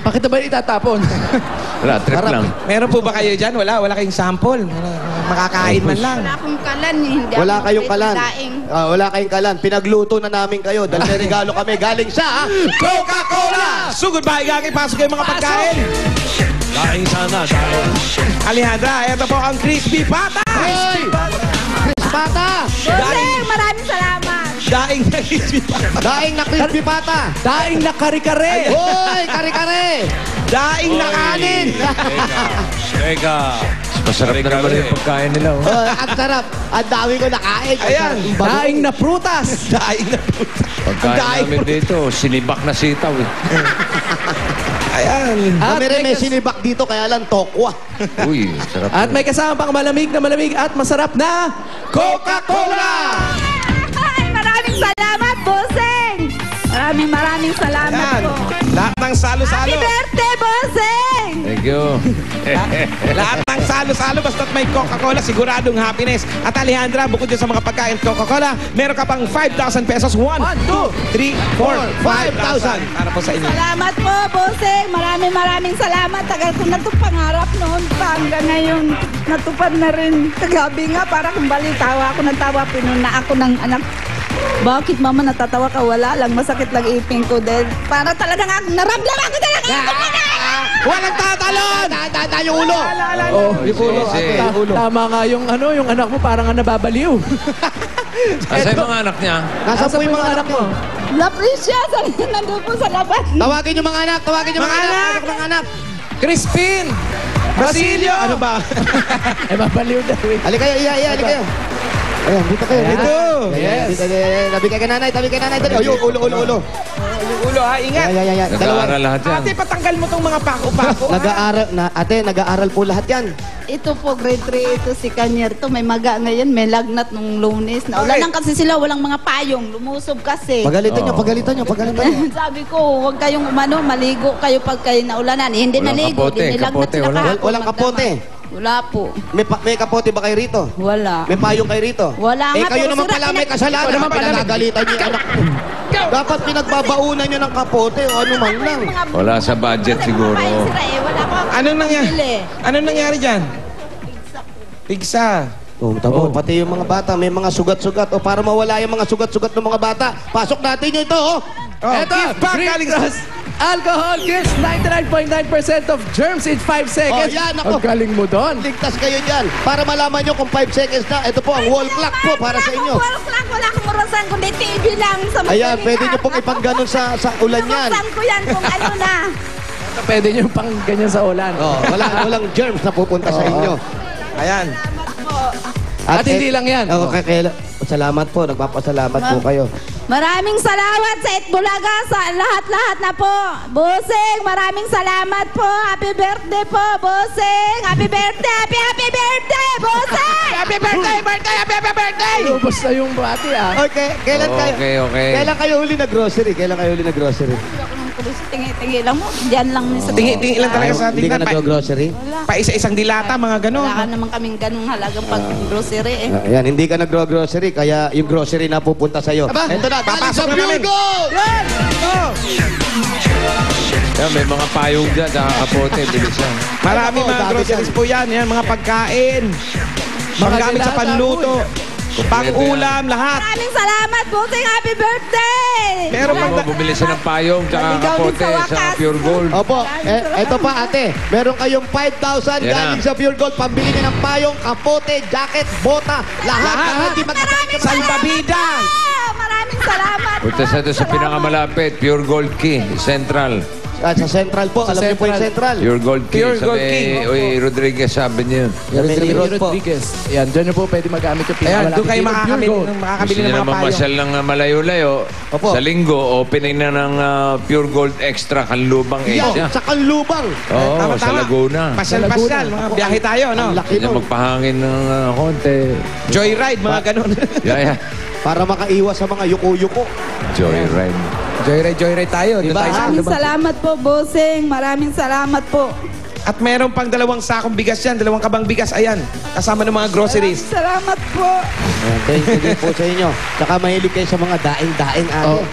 Bakit ba itatapon? Wala, trip lang. Meron po ba kayo dyan? Wala kayong sample? Makakain man lang. Wala akong kalan eh. Hindi Wala ako kayong kalan. daing. Wala kayong kalan. Pinagluto na namin kayo. Dahil may regalo kami. Galing sa Coca-Cola! So goodbye, Gagi. Pasok kayo mga pagkain. Daing sana, daing. Alejandra, ito po ang Crispy Pata! Hey! Chris Pata! Bossing, maraming salamat. Daing na Crispy Pata. Daing na crispy pata! Daing na kare-kare! Hoy! Kare-kare! Daing na kanin! Teka. Masarap na naman yung pagkain nila. Oh. Ang sarap. Ang dami ko nakain. Ayan. Daing na prutas! Daing na puta. Pagkain namin dito, sinibak na sitaw eh. Ayan. Kami rin may sinibak dito, kaya lang tokwa. Uy, sarap. At may kasama pang malamig at masarap na Coca-Cola! Ay, maraming salamat, Bossing. Maraming salamat Ayan. po. Lahat ng Happy salo-salo. birthday, Bossing! Thank you. Lahat ng salo-salo, basta't may Coca-Cola, siguradong happiness. At Alejandra, bukod dyan sa mga pagkain Coca-Cola, meron ka pang 5,000 pesos. 1, 2, 3, 4, 5,000. Para po sa inyo. Salamat po, Bossing. Maraming salamat. Tagal ko na ito pangarap noon pa hanggang ngayon. Natupad na rin. Kagabi nga, para kung balitawa ako ng tawa, pinuna ako ng anak. Bakit mama natatawa ka? Wala lang. Masakit lang ipin ko dahil para talagang naramdaman ko talaga. Walang tatalon! Yung ulo! Oh, tama nga yung yung anak mo parang nababaliw. Asa yung mga anak niya? Nasa po yung mga anak mo? La Priscia, nandun po sa labas. Tawagin yung mga anak! Tawagin yung mga anak! Ano mga anak? Crispin! Basilio! Ano ba? Ay, mabaliw daw eh. Halika kayo, iya, halika kayo. Ayan, dito kayo, dito. Yes. Tabi kay nanay, tabi kay nanay. Yung ulo. Yung ulo ha, ingat! Ayan. Nag-aaral lahat yan. Ate, patanggal mo tong mga pako-pako. Ate, nag-aaral po lahat yan. Ito po, grade 3, ito si Kanyer. Ito, may maga ngayon, may lagnat nung Lunes. Okay. Ulan kasi sila, walang mga payong. Lumusob kasi. Pagalitan nyo. Sabi ko, huwag kayong maligo kayo pag kayo naulanan. Hindi Walang naligo, kapote, dinilagnat kapote, sila wala. kahapon, Walang kapote. magdamag. Wala po. May kapote ba kayo rito? Wala. May payong kayo rito? Wala nga, kayo pero naman sira, pala may kasalanan. Ikaw naman pala. Pinagagalitan niyo yung anak ko. Dapat pinagbabaunan niyo ng kapote o ano man lang. Wala sa budget siguro. Wala ko. Anong nangyari dyan? Pigsa. Pati yung mga bata, may mga sugat-sugat. O para mawala yung mga sugat-sugat ng mga bata, pasok natin nyo ito, Eto, gift pack Green galing Cross Alcohol gives 99.9% of germs in 5 seconds. yan, ako. Ang galing mo doon. Ligtas kayo dyan. Para malaman nyo kung 5 seconds na, ito po ang wall clock po para sa inyo. Wala akong marasan, kundi TV lang sa mga Ayan, pwede nyo pong ipangganon sa ulan yan. Marasan ko yan kung ano na. Pwede nyo pang ganyan sa ulan. Walang germs na pupunta sa inyo. Ayan. At hindi lang yan. Salamat po, nagpapasalamat po kayo. Maraming salamat sa Itbulaga, sa lahat-lahat na po. Bossing, maraming salamat po. Happy birthday po, Bossing. Happy birthday, happy birthday, Bossing. Happy birthday! Lubos na yung bati Okay, kailan kayo? Okay. Kailan kayo huli na grocery? Tingi-tingi lang mo. Diyan lang sa Tingi-tingi lang talaga sa Hindi ka tingnan. nag-grocery? Wala. Pa isa-isang dilata, mga ganon. Wala ka naman kaming ganung halagang pag-grocery eh. Ayan, hindi ka nag-grocery, kaya yung grocery na pupunta sa'yo. Aba, Ito na, papasok na namin. Yan! Yan, may mga payong dyan, nakakapote, bilisan. Marami Ay, mga dami groceries dyan. po yan. Yan, mga pagkain. Panggamit sa dilata, panluto. Pang-ulam, lahat. Maraming salamat, Bossing. Happy birthday! Pero Mga pag... bumili siya ng payong, tsaka Naligaw din kapote sa sa wakas. Pure Gold. Opo, ito pa ate, meron kayong 5,000 Yan galing sa Pure Gold, pambili niyo ng payong, kapote, jacket, bota, lahat. Hindi Maraming Salbabida. Maraming salamat. Punta sa doon sa pinakamalapit, Pure Gold Key, Central. Sa Central po, alam niyo po yung Central. Pure Gold Key. Pure sa Gold may- Key. Uy, Rodriguez sabi niyo. Rodriguez. Yan, dyan nyo po pwede magamit yung Ayan, pinakamalaki. doon kayo Pure makakabili Gold. ng Gusto mga niyo naman payong. masyal ng malayo-layo. Opo. Sa linggo, opening na ng Pure Gold Extra Kanlubang Yan, Asia. sa Kanlubang. Oo, Tama, sa tama. Pasyal, Pasyal, mga biyahe tayo, no? Ang laki Kanya nun. magpahangin ng konti. Joyride, mga ganon. Yeah. Para makaiwas sa mga yuko-yuko. Joyride. Joyride tayo. Doon tayo sa Maraming salamat po, Bossing. Maraming salamat po. At meron pang 2 sakong bigas yan, 2 kabang bigas, ayan. Kasama ng mga groceries. Salamat po. Ayan, thank you din po sa inyo. Saka mahilig kayo sa mga daing-daing ate.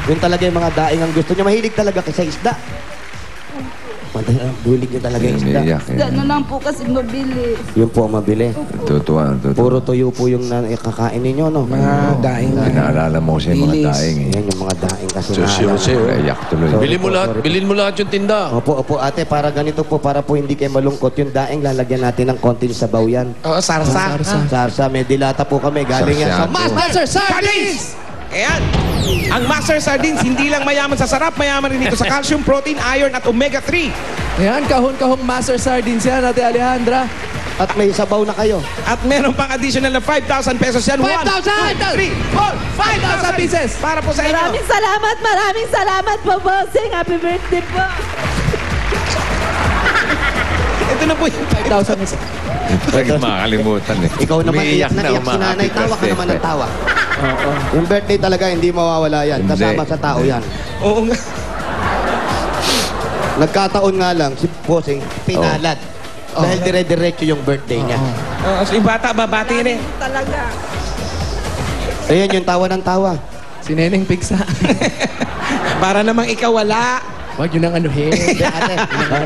Yun talaga yung mga daing ang gusto niyo. Mahilig talaga kayo sa isda. Dulig niyo talaga yung isda. Iyak yan. Gano'n lang po kasi mabilis. Yun po ang mabili. Tutuwa. Puro tuyo po yung kakain ninyo, no? Mga daing na. Pinaalala mo kasi yung mga Bilis. daing eh. Yan yung mga daing kasi Jose, Iyak tuloy. bilhin mo lahat yung tinda. Opo, ate, para ganito po, para po hindi kayo malungkot. Yung daing, lalagyan natin ng konting sabaw yan. Oo, sarsa. Sarsa, may dilata po kami. Galing yan sa Sarsyado. Master Sardines! Ayan. Ang Master Sardines, hindi lang mayaman sa sarap, mayaman rin dito sa calcium, protein, iron at omega-3. Ayan, kahon-kahong Master Sardines yan, Ate Alejandra. At may sabaw na kayo. At meron pang additional na 5,000 pesos yan. 5,000! 5,000 pieces! Para po sa inyo. Maraming salamat po, bossing. Happy birthday po. Ito na po yung 5,000 isa. Talagang makakalimutan eh. Ikaw naman, iyak na iyak si umahappy nanay. Tawa ka birthday naman pa ng tawa. Yung birthday talaga, hindi mawawala yan. Hindi. Kasama sa tao yan. Oo nga. Nagkataon nga lang, si Bossing, pinalad. Dahil dire-diretso yung birthday niya. So yung bata, babati rin. Talaga. Ayan yung tawa ng tawa. Si Neneng Pigsa. Para namang ikaw wala. Huwag yun ang anuhin. Hindi, ate.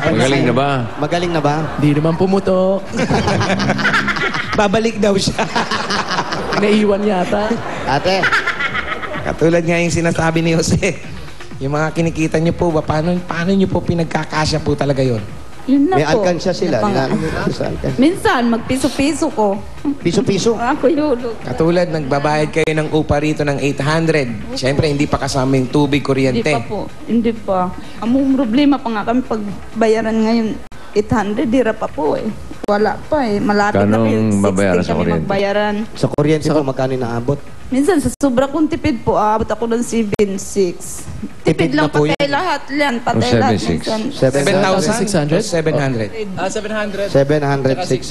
Magaling na ba? Magaling na ba? Hindi naman pumutok. Babalik daw siya. Naiiwan yata. Ate, Katulad nga yung sinasabi ni Jose. Yung mga kinikita niyo po ba, paano niyo po pinagkakasya po talaga yon? Yun na may po. alkansya sila. Napang- Minsan, magpiso-piso ko. Piso-piso. Ako yulog. Katulad, nagbabayad kayo ng upa rito ng 800. Siyempre, hindi pa kasama yung tubig, Hindi kuryente. pa po. Hindi pa. Ang problema pa nga kami pag bayaran ngayon 800, dira pa po eh. Wala pa eh. Malapit na Kanong kayo. 16 babayaran sa kami kuryente? magbayaran. Sa kuryente po, magkano inaabot? Minsan sa sobra kong tipid po, aabot ako ng 7,600. Tipid Tipid na lang po patay yun. lahat yan. Patay Oh, lahat. 7,600. Minsan. 7,000? 7,600? 700. 700. 706.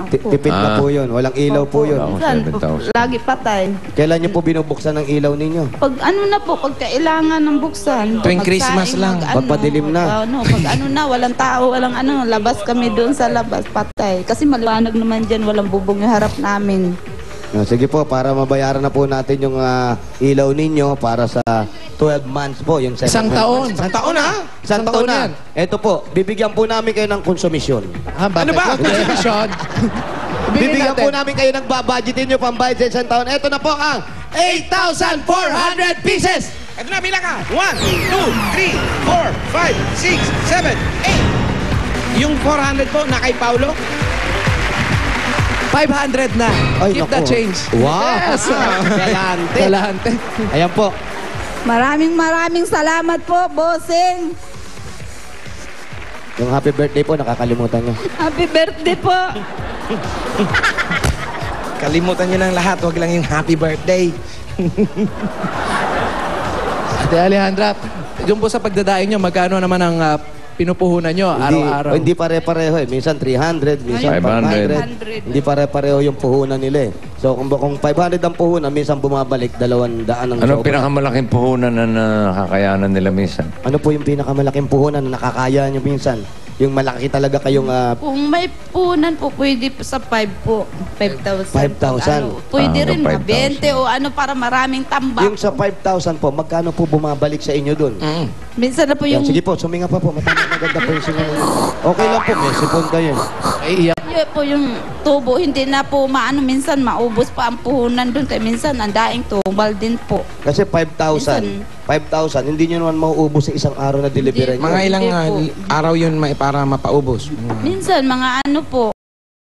600. Tipid na po yun. Walang ilaw po yun. Ako, Minsan, 7,000. lagi patay. Kailan niyo po binubuksan ng ilaw ninyo? Pag ano na po, pag kailangan ng buksan. Tuwing magsaing, Christmas lang. Pagpadilim na. Pag ano na, walang tao, walang ano, labas kami doon sa labas, patay. Kasi maliwanag naman dyan, walang bubong yung harap namin. Sige po, para mabayaran na po natin yung ilaw ninyo para sa 12 months po. Yung Isang taon. Isang taon ha? Isang taon na. Ito po, bibigyan po namin kayo ng konsumisyon. Ano ba? Contribution. Bibigyan po namin kayo ng babudgetin nyo pambayad sa isang taon. Ito na po ang 8,400 pieces! Ito na, bilang ka. 1, 2, 3, 4, 5, 6, 7, 8. Yung 400 po, na kay Paulo. 500 na. Ay, Keep naku. the change. Wow! Yes. Galante. Galante. Ayan po. Maraming salamat po, bossing. Yung happy birthday po, nakakalimutan nyo. Happy birthday po. Kalimutan niyo ng lahat, wag lang yung happy birthday. Ate Alejandra, yung po sa pagdadaing nyo, magkano naman ang pinupuhunan nyo araw-araw? Hindi pare-pareho eh. Minsan 300, minsan 500. 500. Hindi pare-pareho yung puhunan nila eh. So kung 500 ang puhunan, minsan bumabalik 200 ang Ano sobra. pinakamalaking puhunan na nakakayanan nila minsan? Ano po yung pinakamalaking puhunan na nakakaya nyo minsan? Yung malaki talaga kayong Kung may punan po, pwede po sa 5 po. 5,000. 5,000. Ano, pwede rin hanggang mga 20 o ano para maraming tambak. yung sa 5,000 po, magkano po bumabalik sa inyo dun? Minsan na po Yan, yung... sige po, suminga pa po. Maganda po yung sinunod. Okay lang po, may sipon kayo. Ay, iyak. Yun po yung tubo, hindi na po maano, minsan maubos pa ang puhunan doon. Kaya minsan ang daing tumbal din po. Kasi 5,000, 5,000, hindi nyo naman mauubos sa isang araw na delivery nyo. Mga ilang Hindi po. araw yun para mapaubos. Minsan mga ano po,